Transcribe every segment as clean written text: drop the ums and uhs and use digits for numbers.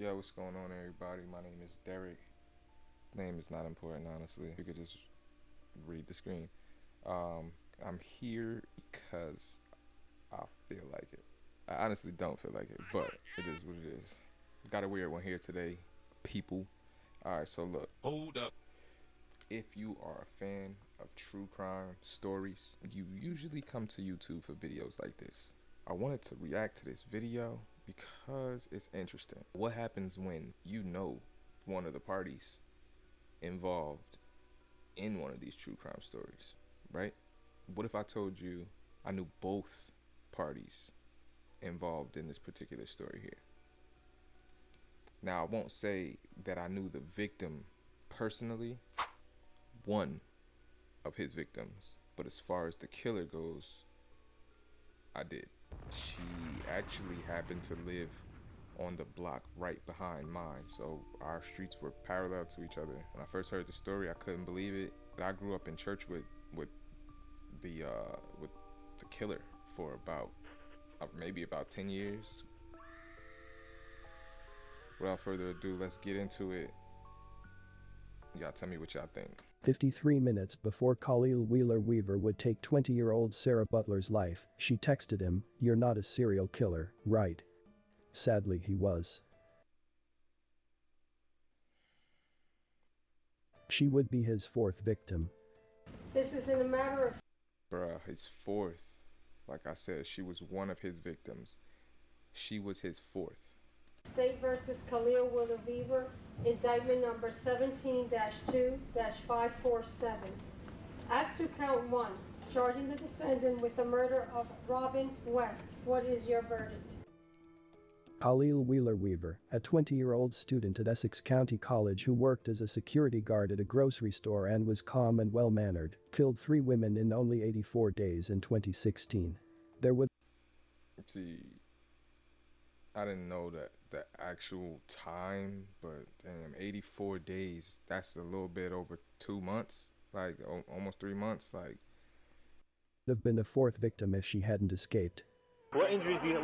Yo, what's going on, everybody? My name is Derek. Name is not important, honestly. You could just read the screen. I'm here because I feel like it. I honestly don't feel like it, but it is what it is. Got a weird one here today, people. Alright, so look. Hold up. If you are a fan of true crime stories, you usually come to YouTube for videos like this. I wanted to react to this video because it's interesting. What happens when you know one of the parties involved in one of these true crime stories, right? What if I told you I knew both parties involved in this particular story here? Now, I won't say that I knew the victim personally, one of his victims, but as far as the killer goes, I did. She actually happened to live on the block right behind mine, so our streets were parallel to each other. When I first heard the story, I couldn't believe it. But I grew up in church with the killer for about maybe about 10 years. Without further ado, let's get into it. Y'all tell me what y'all think. 53 minutes before Khalil Wheeler Weaver would take 20-year-old Sarah Butler's life, she texted him, "You're not a serial killer, right?" Sadly, he was. She would be his fourth victim. This is in a matter of Bruh, his fourth. Like I said, she was one of his victims. She was his fourth. State versus Khalil Wheeler Weaver, indictment number 17-2-547. As to count one, charging the defendant with the murder of Robin West, what is your verdict? Khalil Wheeler Weaver, a 20-year-old student at Essex County College who worked as a security guard at a grocery store and was calm and well-mannered, killed 3 women in only 84 days in 2016. There would See, I didn't know that the actual time, but damn, 84 days, that's a little bit over 2 months, like almost 3 months, like. have been a fourth victim if she hadn't escaped. What injuries do you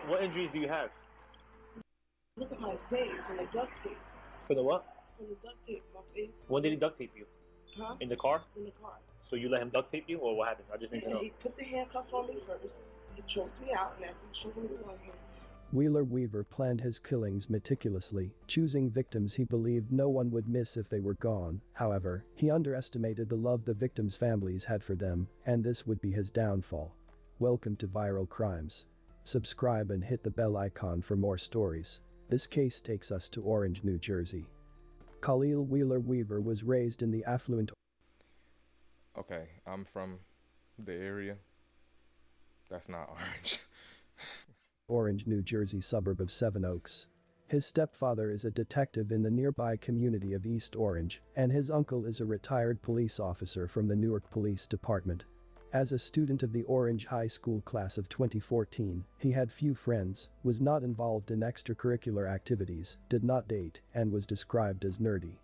what injuries do you have? Look at my face and the duct tape. For the what? And the duct tape, my face. When did he duct tape you? Huh? In the car? In the car. So you let him duct tape you, or what happened? I just need to And know. he put the handcuffs on me first. He choked me out, and after he choked me on him. Wheeler Weaver planned his killings meticulously, choosing victims he believed no one would miss if they were gone. However, he underestimated the love the victims' families had for them, and this would be his downfall. Welcome to Viral Crimes. Subscribe and hit the bell icon for more stories. This case takes us to Orange, New Jersey. Khalil Wheeler Weaver was raised in the affluent. Okay, I'm from the area. That's not Orange. Orange, New Jersey suburb of Seven Oaks. His stepfather is a detective in the nearby community of East Orange, and his uncle is a retired police officer from the Newark Police Department. As a student of the Orange High School class of 2014, he had few friends, was not involved in extracurricular activities, did not date, and was described as nerdy.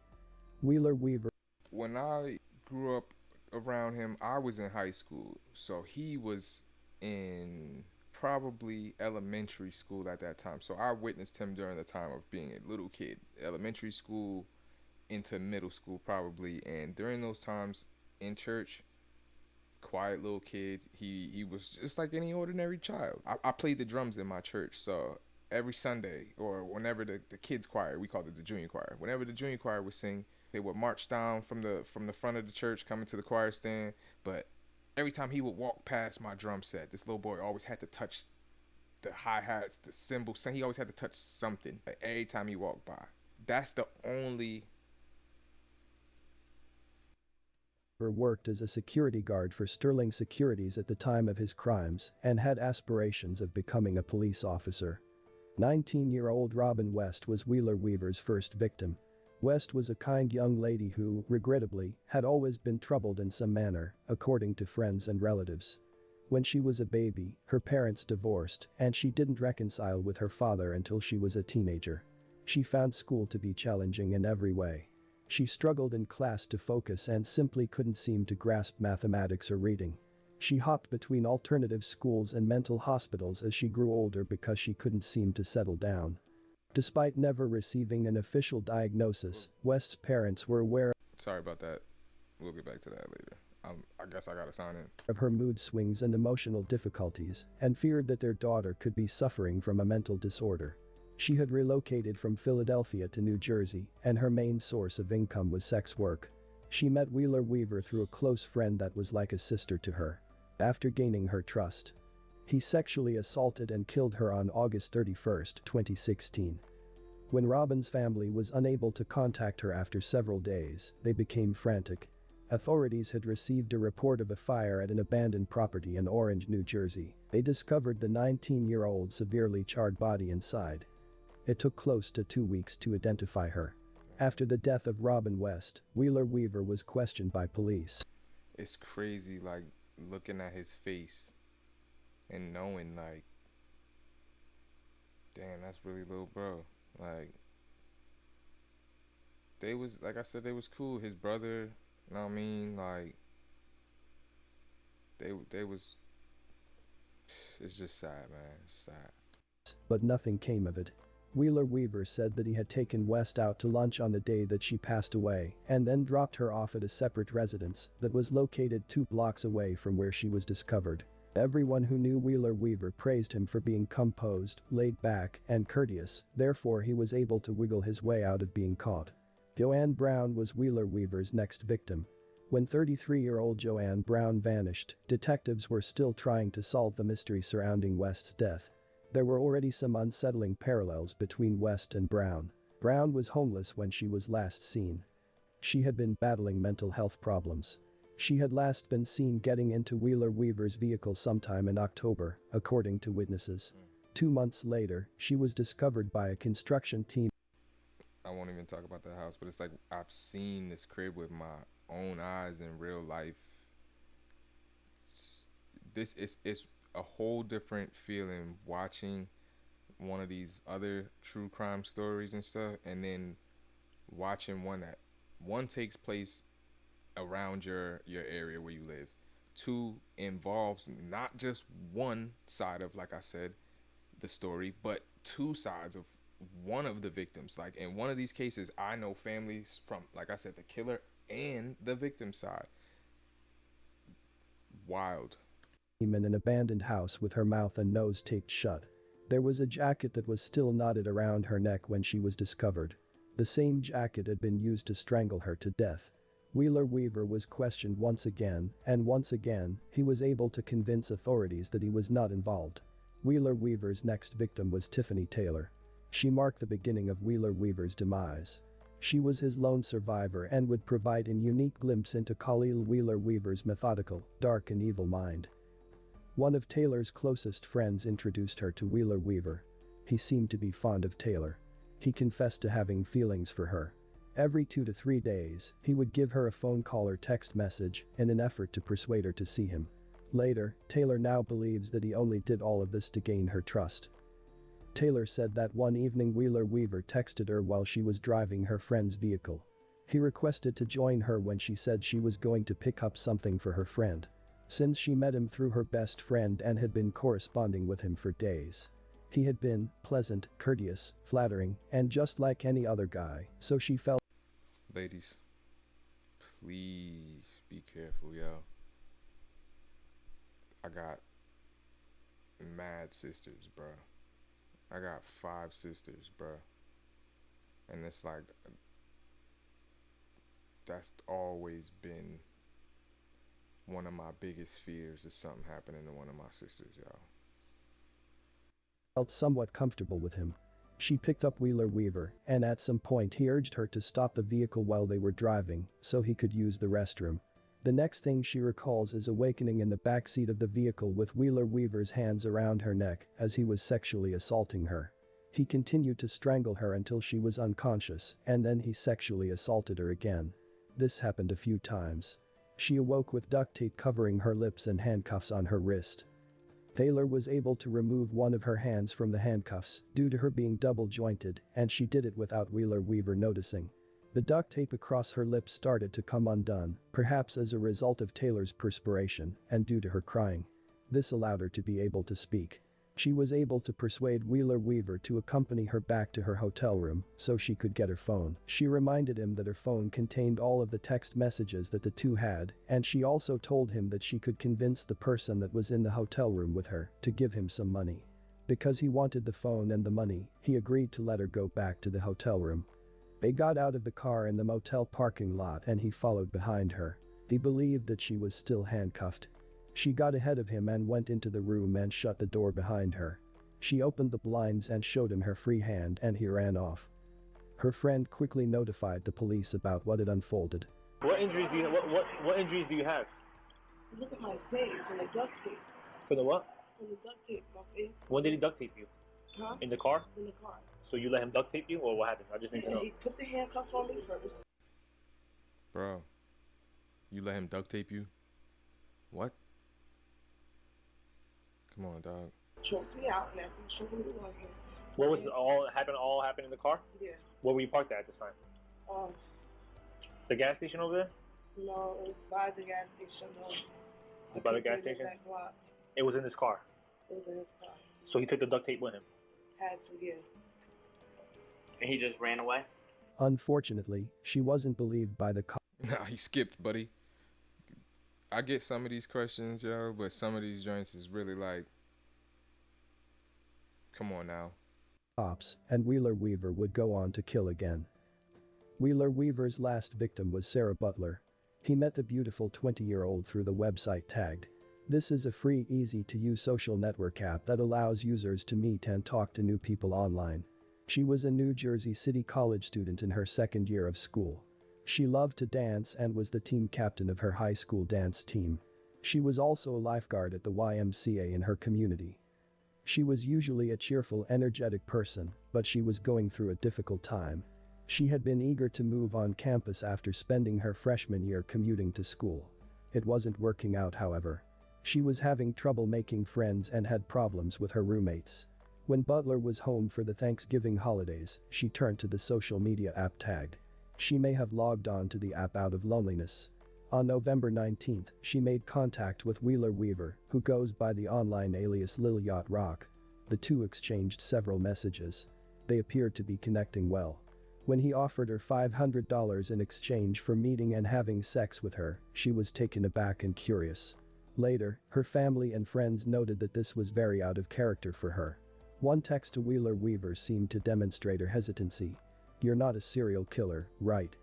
Wheeler Weaver. When I grew up around him, I was in high school, so he was in probably elementary school at that time. So I witnessed him during the time of being a little kid, elementary school into middle school probably, and during those times in church, quiet little kid, he was just like any ordinary child. I played the drums in my church, so every Sunday or whenever the kids choir, we called it the junior choir, whenever the junior choir would sing, they would march down from the front of the church coming to the choir stand. But every time he would walk past my drum set, this little boy always had to touch the hi-hats, the cymbals. He always had to touch something like, every time he walked by. That's the only. Worked as a security guard for Sterling Securities at the time of his crimes and had aspirations of becoming a police officer. 19-year-old Robin West was Wheeler Weaver's first victim. West was a kind young lady who, regrettably, had always been troubled in some manner, according to friends and relatives. When she was a baby, her parents divorced, and she didn't reconcile with her father until she was a teenager. She found school to be challenging in every way. She struggled in class to focus and simply couldn't seem to grasp mathematics or reading. She hopped between alternative schools and mental hospitals as she grew older because she couldn't seem to settle down. Despite never receiving an official diagnosis, West's parents were aware Sorry about that. We'll get back to that later. I guess I gotta sign in. of her mood swings and emotional difficulties and feared that their daughter could be suffering from a mental disorder. She had relocated from Philadelphia to New Jersey, and her main source of income was sex work. She met Wheeler Weaver through a close friend that was like a sister to her. After gaining her trust, he sexually assaulted and killed her on August 31, 2016. When Robin's family was unable to contact her after several days, they became frantic. Authorities had received a report of a fire at an abandoned property in Orange, New Jersey. They discovered the 19-year-old severely charred body inside. It took close to 2 weeks to identify her. After the death of Robin West, Wheeler Weaver was questioned by police. It's crazy, like, looking at his face and knowing, like, damn, that's really little bro. Like, they was, like I said, they was cool. His brother, you know what I mean? Like, they was, it's just sad, man. It's sad. But nothing came of it. Wheeler Weaver said that he had taken West out to lunch on the day that she passed away and then dropped her off at a separate residence that was located 2 blocks away from where she was discovered. Everyone who knew Wheeler Weaver praised him for being composed, laid back, and courteous, therefore he was able to wiggle his way out of being caught. Joanne Brown was Wheeler Weaver's next victim. When 33-year-old Joanne Brown vanished, detectives were still trying to solve the mystery surrounding West's death. There were already some unsettling parallels between West and Brown. Brown was homeless when she was last seen. She had been battling mental health problems. She had last been seen getting into Wheeler Weaver's vehicle sometime in October, according to witnesses. 2 months later, she was discovered by a construction team. I won't even talk about the house, but it's like I've seen this crib with my own eyes in real life. This is it's a whole different feeling watching one of these other true crime stories and stuff, and then watching one takes place around your area where you live. 2 involves not just one side of, like I said, the story, but 2 sides of one of the victims. Like in one of these cases, I know families from, like I said, the killer and the victim side. Wild. In an abandoned house with her mouth and nose taped shut. There was a jacket that was still knotted around her neck when she was discovered. The same jacket had been used to strangle her to death. Wheeler Weaver was questioned once again, and once again, he was able to convince authorities that he was not involved. Wheeler Weaver's next victim was Tiffany Taylor. She marked the beginning of Wheeler Weaver's demise. She was his lone survivor and would provide a unique glimpse into Khalil Wheeler Weaver's methodical, dark and evil mind. One of Taylor's closest friends introduced her to Wheeler Weaver. He seemed to be fond of Taylor. He confessed to having feelings for her. Every 2 to 3 days, he would give her a phone call or text message in an effort to persuade her to see him. Later, Taylor now believes that he only did all of this to gain her trust. Taylor said that one evening Wheeler Weaver texted her while she was driving her friend's vehicle. He requested to join her when she said she was going to pick up something for her friend. Since she met him through her best friend and had been corresponding with him for days. He had been pleasant, courteous, flattering, and just like any other guy, so she felt. Ladies, please be careful, yo. I got mad sisters, bro. I got 5 sisters, bro. And it's like, that's always been one of my biggest fears, is something happening to one of my sisters, y'all. Felt somewhat comfortable with him. She picked up Wheeler Weaver, and at some point he urged her to stop the vehicle while they were driving so he could use the restroom. The next thing she recalls is awakening in the backseat of the vehicle with Wheeler Weaver's hands around her neck as he was sexually assaulting her. He continued to strangle her until she was unconscious, and then he sexually assaulted her again. This happened a few times. She awoke with duct tape covering her lips and handcuffs on her wrist. Taylor was able to remove one of her hands from the handcuffs due to her being double-jointed, and she did it without Wheeler Weaver noticing. The duct tape across her lips started to come undone, perhaps as a result of Taylor's perspiration and due to her crying. This allowed her to be able to speak. She was able to persuade Wheeler Weaver to accompany her back to her hotel room so she could get her phone. She reminded him that her phone contained all of the text messages that the two had, and she also told him that she could convince the person that was in the hotel room with her to give him some money. Because he wanted the phone and the money, he agreed to let her go back to the hotel room. They got out of the car in the motel parking lot and he followed behind her. He believed that she was still handcuffed. She got ahead of him and went into the room and shut the door behind her. She opened the blinds and showed him her free hand and he ran off. Her friend quickly notified the police about what had unfolded. What injuries do you what injuries do you have? Look at my face and the duct tape. For the what? And the duct tape, my face. When did he duct tape you? Huh? In the car? In the car. So you let him duct tape you, or what happened? I just need to And know. he put the handcuffs on me first. Bro, you let him duct tape you? What? Come on, dog. Choked me out and after he showed me the one here. What was all happened in the car? Yeah. Where were you parked at this time? The gas station over there? No, it was by the gas station. By the gas station? It was in his car. It was in his car. So he took the duct tape with him. Had to, yeah. And he just ran away? Unfortunately, she wasn't believed by the cops. Nah, he skipped, buddy. I get some of these questions, yo, but some of these joints is really like, come on now. And Wheeler Weaver would go on to kill again. Wheeler Weaver's last victim was Sarah Butler. He met the beautiful 20-year-old through the website Tagged. This is a free, easy-to-use social network app that allows users to meet and talk to new people online. She was a New Jersey City College student in her second year of school. She loved to dance and was the team captain of her high school dance team. She was also a lifeguard at the YMCA in her community. She was usually a cheerful, energetic person, but she was going through a difficult time. She had been eager to move on campus after spending her freshman year commuting to school. It wasn't working out, however. She was having trouble making friends and had problems with her roommates. When Butler was home for the Thanksgiving holidays, she turned to the social media app Tagged. She may have logged on to the app out of loneliness. On November 19th, she made contact with Wheeler Weaver, who goes by the online alias Lil Yacht Rock. The two exchanged several messages. They appeared to be connecting well. When he offered her $500 in exchange for meeting and having sex with her, she was taken aback and curious. Later, her family and friends noted that this was very out of character for her. One text to Wheeler Weaver seemed to demonstrate her hesitancy. "You're not a serial killer, right?"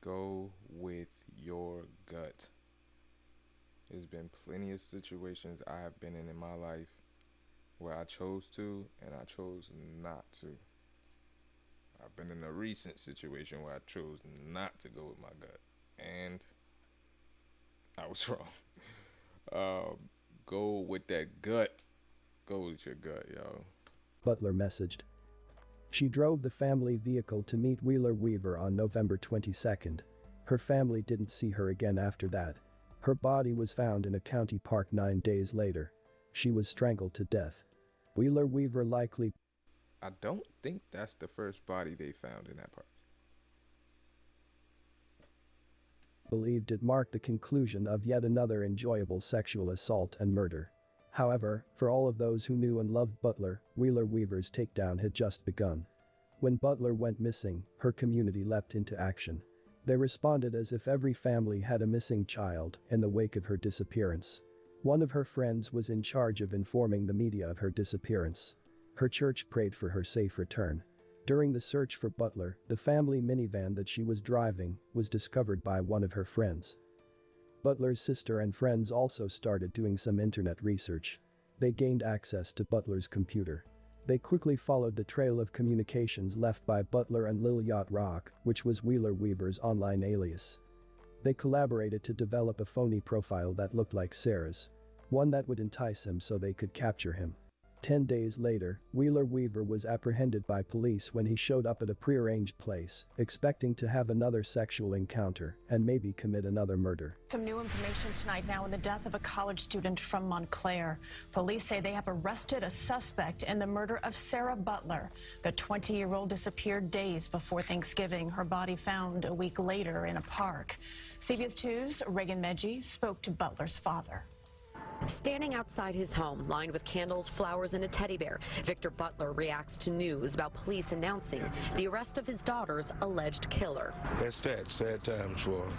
Go with your gut. There's been plenty of situations I have been in my life where I chose to and I chose not to. I've been in a recent situation where I chose not to go with my gut, and I was wrong. Go with that gut. Go with your gut, yo. Butler messaged. She drove the family vehicle to meet Wheeler Weaver on November 22nd. Her family didn't see her again after that. Her body was found in a county park 9 days later. She was strangled to death. Wheeler Weaver likely. I don't think that's the first body they found in that park. Believed it marked the conclusion of yet another enjoyable sexual assault and murder. However, for all of those who knew and loved Butler, Wheeler Weaver's takedown had just begun. When Butler went missing, her community leapt into action. They responded as if every family had a missing child in the wake of her disappearance. One of her friends was in charge of informing the media of her disappearance. Her church prayed for her safe return. During the search for Butler, the family minivan that she was driving was discovered by one of her friends. Butler's sister and friends also started doing some internet research. They gained access to Butler's computer. They quickly followed the trail of communications left by Butler and Lil Yacht Rock, which was Wheeler Weaver's online alias. They collaborated to develop a phony profile that looked like Sarah's. One that would entice him so they could capture him. 10 days later, Wheeler Weaver was apprehended by police when he showed up at a prearranged place, expecting to have another sexual encounter and maybe commit another murder. Some new information tonight now in the death of a college student from Montclair. Police say they have arrested a suspect in the murder of Sarah Butler. The 20-year-old disappeared days before Thanksgiving. Her body found a week later in a park. CBS 2's Reagan Medji spoke to Butler's father. Standing outside his home, lined with candles, flowers, and a teddy bear, Victor Butler reacts to news about police announcing the arrest of his daughter's alleged killer. It's sad times for him.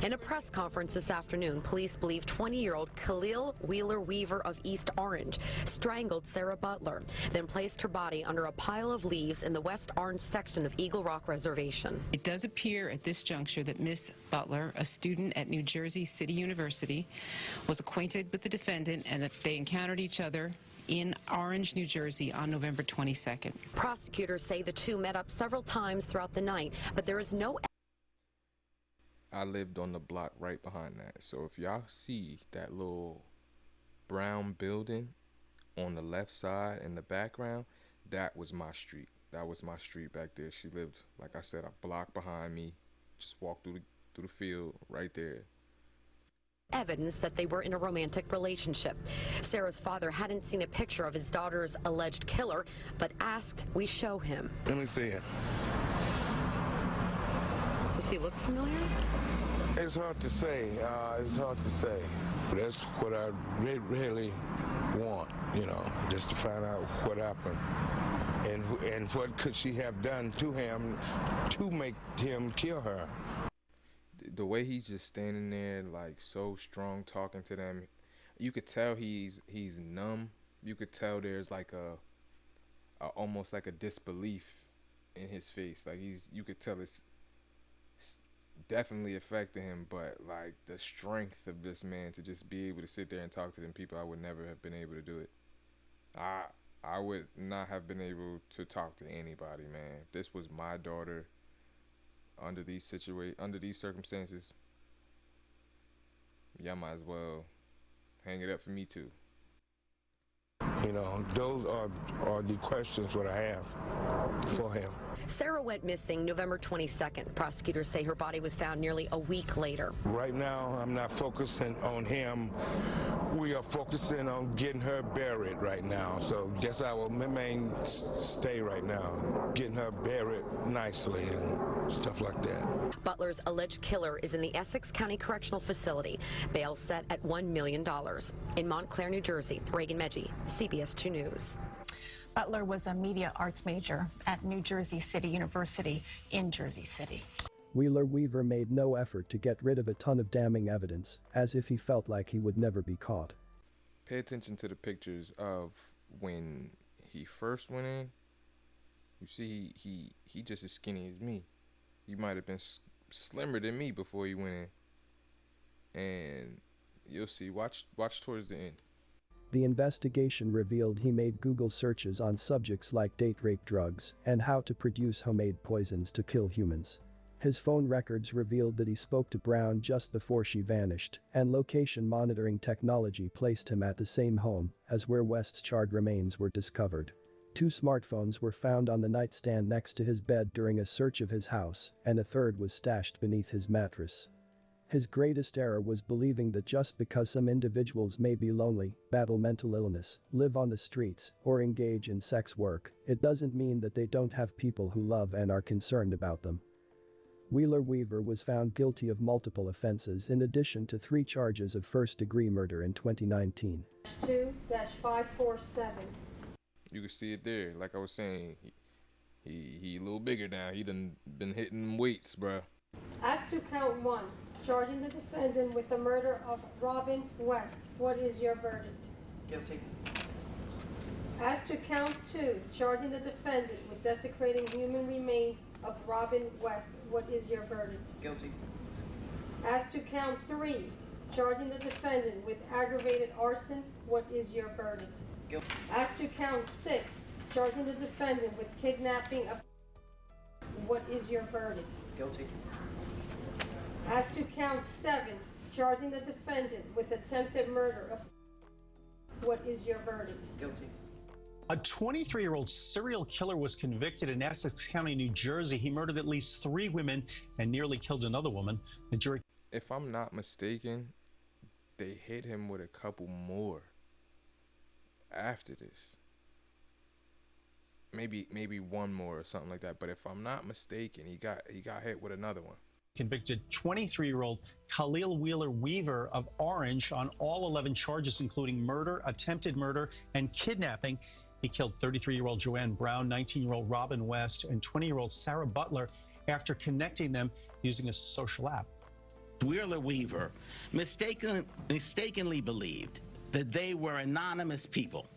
In a press conference this afternoon, police believe 20-year-old Khalil Wheeler Weaver of East Orange strangled Sarah Butler, then placed her body under a pile of leaves in the West Orange section of Eagle Rock Reservation. It does appear at this juncture that Miss Butler, a student at New Jersey City University, was acquainted with the defendant and that they encountered each other in Orange, New Jersey on November 22nd. Prosecutors say the two met up several times throughout the night, but there is no I lived on the block right behind that. So if y'all see that little brown building on the left side in the background, that was my street. That was my street back there. She lived, like I said, a block behind me. Just walk through the field right there. Evidence that they were in a romantic relationship. Sarah's father hadn't seen a picture of his daughter's alleged killer, but asked we show him. Let me see it. Does he look familiar? It's hard to say. It's hard to say. That's what I really want, just to find out what happened. And what could she have done to him to make him kill her? The way he's just standing there, like, so strong, talking to them, you could tell he's numb. You could tell there's like a almost like a disbelief in his face. Like you could tell it's definitely affecting him, but like the strength of this man to just be able to sit there and talk to them people, I would never have been able to do it. I would not have been able to talk to anybody, man. If this was my daughter under these circumstances, y'all might as well hang it up for me too. Those are the questions that I have for him. Sarah went missing November 22nd. Prosecutors say her body was found nearly a week later. Right now, I'm not focusing on him. We are focusing on getting her buried right now. So that's our main stay right now, getting her buried nicely and stuff like that. Butler's alleged killer is in the Essex County Correctional Facility. Bail set at $1 million. In Montclair, New Jersey, Reagan Medji, CBS 2 News. Butler was a media arts major at New Jersey City University in Jersey City. Wheeler Weaver made no effort to get rid of a ton of damning evidence, as if he felt like he would never be caught. Pay attention to the pictures of when he first went in. You see, he just as skinny as me. He might have been slimmer than me before he went in. And you'll see, watch towards the end. The investigation revealed he made Google searches on subjects like date rape drugs and how to produce homemade poisons to kill humans. His phone records revealed that he spoke to Brown just before she vanished, and location monitoring technology placed him at the same home as where West's charred remains were discovered. 2 smartphones were found on the nightstand next to his bed during a search of his house, and a third was stashed beneath his mattress. His greatest error was believing that just because some individuals may be lonely, battle mental illness, live on the streets, or engage in sex work, it doesn't mean that they don't have people who love and are concerned about them. Wheeler Weaver was found guilty of multiple offenses in addition to 3 charges of first-degree murder in 2019. 2-547. You can see it there. Like I was saying, he a little bigger now. He done been hitting weights, bruh. As to count 1, charging the defendant with the murder of Robin West, what is your verdict? Guilty. As to count 2, charging the defendant with desecrating human remains of Robin West, what is your verdict? Guilty. As to count 3, charging the defendant with aggravated arson, what is your verdict? Guilty. As to count 6, charging the defendant with kidnapping of, what is your verdict? Guilty. As to count 7, charging the defendant with attempted murder of, what is your verdict? Guilty. A 23-year-old serial killer was convicted in Essex County, New Jersey. He murdered at least 3 women and nearly killed another woman. The jury. If I'm not mistaken, they hit him with a couple more after this. Maybe one more or something like that. But if I'm not mistaken, he got hit with another one. Convicted 23-year-old Khalil Wheeler Weaver of Orange on all 11 charges, including murder, attempted murder, and kidnapping. He killed 33-year-old Joanne Brown, 19-year-old Robin West, and 20-year-old Sarah Butler after connecting them using a social app. Wheeler Weaver mistakenly believed that they were anonymous people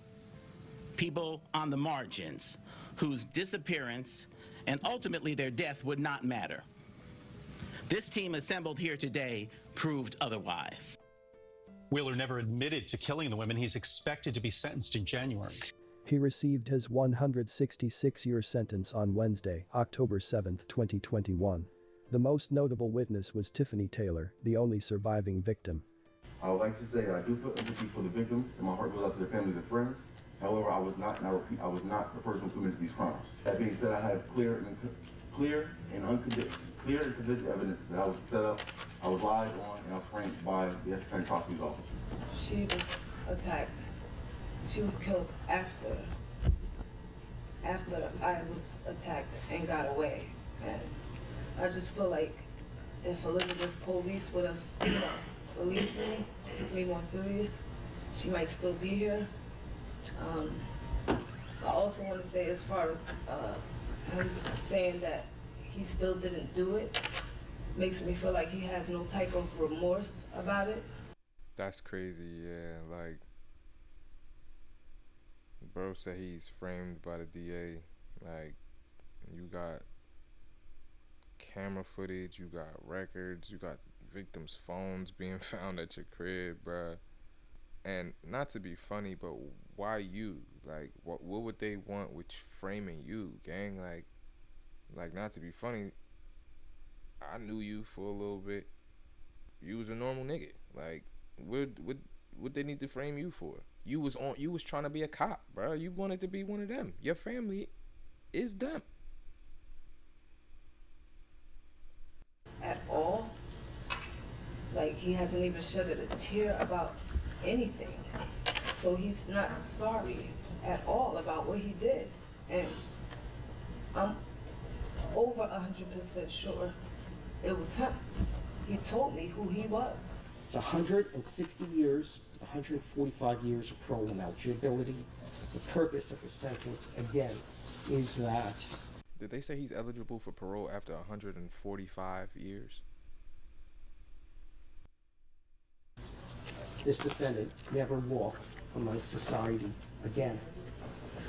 on the margins, whose disappearance and ultimately their death would not matter. This team assembled here today proved otherwise. Wheeler never admitted to killing the women. He's expected to be sentenced in January. He received his 166-year sentence on Wednesday, October 7, 2021. The most notable witness was Tiffany Taylor, the only surviving victim. I would like to say that I do feel empathy for the victims, and my heart goes out to their families and friends. However, I was not, and I repeat, I was not the person who committed these crimes. That being said, I have clear and convincing evidence that I was set up, I was lied on, and I was framed by the Essex County Prosecutor's Office. She was attacked. She was killed after I was attacked and got away. And I just feel like if Elizabeth police would have, believed me, took me more serious, she might still be here. I also want to say, as far as him saying that he still didn't do it, makes me feel like he has no type of remorse about it. That's crazy, yeah. Like, bro said he's framed by the DA. Like, you got camera footage, you got records, you got victims' phones being found at your crib, bruh. And not to be funny, but why you? Like, what would they want with framing you, gang? Like not to be funny, I knew you for a little bit. You was a normal nigga. Like, what they need to frame you for? You was trying to be a cop, bro. You wanted to be one of them. Your family is them. At all. Like, he hasn't even shedded a tear about anything. So he's not sorry at all about what he did. And I'm over 100% sure it was him. He told me who he was. It's 160 years with 145 years of parole ineligibility. The purpose of the sentence, again, is that... Did they say he's eligible for parole after 145 years? This defendant never walk among society again.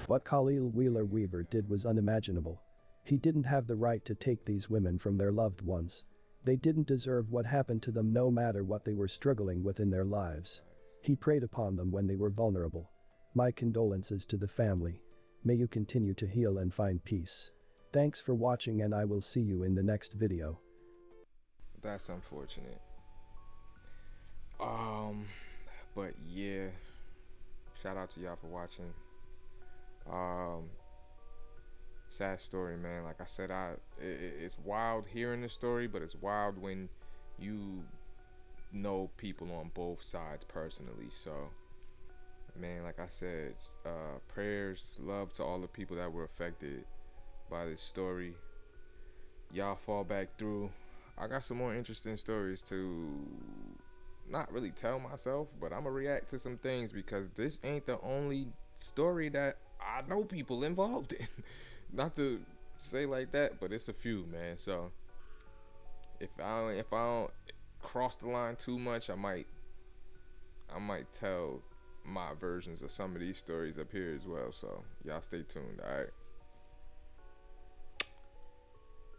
What Khalil Wheeler Weaver did was unimaginable. He didn't have the right to take these women from their loved ones. They didn't deserve what happened to them, no matter what they were struggling with in their lives. He preyed upon them when they were vulnerable. My condolences to the family. May you continue to heal and find peace. Thanks for watching, and I will see you in the next video. That's unfortunate. But yeah, shout out to y'all for watching. Sad story, man. Like I said, it's wild hearing the story, but it's wild when you know people on both sides personally. So, man, like I said, prayers, love to all the people that were affected by this story. Y'all fall back through. I got some more interesting stories to not really tell myself, but I'm gonna react to some things because this ain't the only story that I know people involved in. Not to say like that, but it's a few, man. So if I don't cross the line too much, I might tell my versions of some of these stories up here as well. So y'all stay tuned. All right,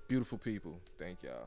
beautiful people, thank y'all.